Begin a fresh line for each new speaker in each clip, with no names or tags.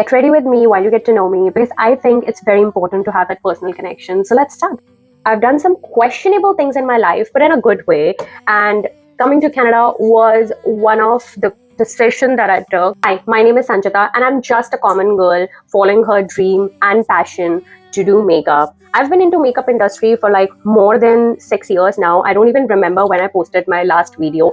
get ready with me while you get to know me, because I think it's very important to have that personal connection. So let's start. I've done some questionable things in my life, but in a good way. And coming to Canada was one of the decision that I took. Hi, my name is Sanchita, and I'm just a common girl following her dream and passion to do makeup. I've been into makeup industry for like more than 6 years now. I don't even remember when I posted my last video.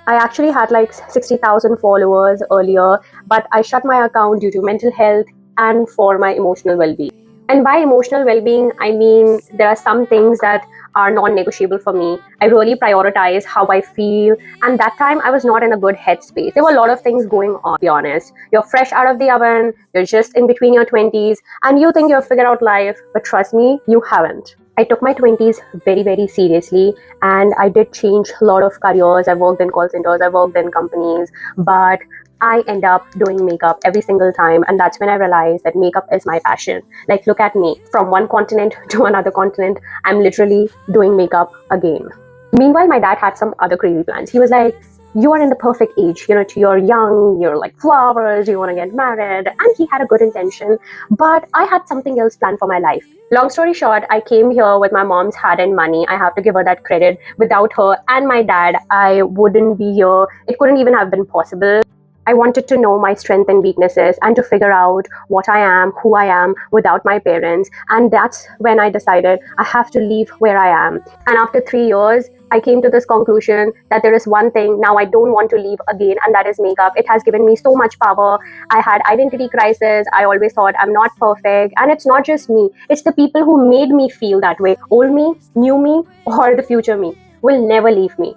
I actually had like 60,000 followers earlier, but I shut my account due to mental health and for my emotional well-being. And by emotional well-being, I mean there are some things that are non-negotiable for me. I really prioritize how I feel, and that time I was not in a good headspace. There were a lot of things going on, to be honest. You're fresh out of the oven, you're just in between your 20s, and you think you've figured out life, but trust me, you haven't. I took my 20s very seriously, and I did change a lot of careers. I worked in call centers, I worked in companies, but I end up doing makeup every single time, and that's when I realized that makeup is my passion. Like, look at me, from one continent to another continent, I'm literally doing makeup again. Meanwhile, my dad had some other crazy plans. He was like, you are in the perfect age, you're young, you're like flowers, you want to get married, and he had a good intention, but I had something else planned for my life. Long story short, I came here with my mom's hard-earned money. I have to give her that credit. Without her and my dad, I wouldn't be here. It couldn't even have been possible. I wanted to know my strengths and weaknesses and to figure out what I am, who I am without my parents. And that's when I decided I have to leave where I am. And after 3 years, I came to this conclusion that there is one thing now I don't want to leave again, and that is makeup. It has given me so much power. I had identity crisis. I always thought I'm not perfect. And it's not just me. It's the people who made me feel that way. Old me, new me, or the future me will never leave me.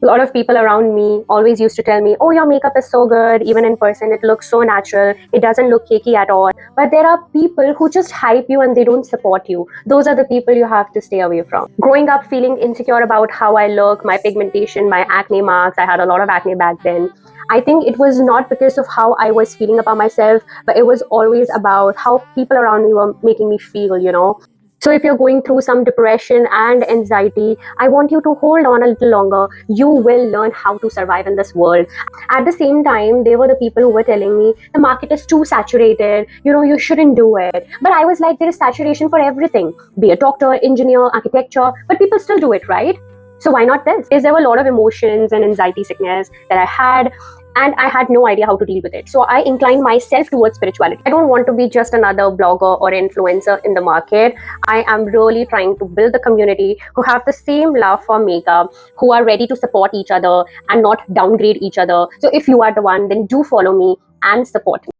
A lot of people around me always used to tell me, oh, your makeup is so good. Even in person, it looks so natural. It doesn't look cakey at all. But there are people who just hype you and they don't support you. Those are the people you have to stay away from. Growing up feeling insecure about how I look, my pigmentation, my acne marks, I had a lot of acne back then. I think it was not because of how I was feeling about myself, but it was always about how people around me were making me feel. So if you're going through some depression and anxiety, I want you to hold on a little longer. You will learn how to survive in this world. At the same time, they were the people who were telling me the market is too saturated, you shouldn't do it. But I was like, there is saturation for everything. Be a doctor, engineer, architecture, but people still do it, right? So why not this? Because there were a lot of emotions and anxiety sickness that I had, and I had no idea how to deal with it. So I inclined myself towards spirituality. I don't want to be just another blogger or influencer in the market. I am really trying to build a community who have the same love for makeup, who are ready to support each other and not downgrade each other. So if you are the one, then do follow me and support me.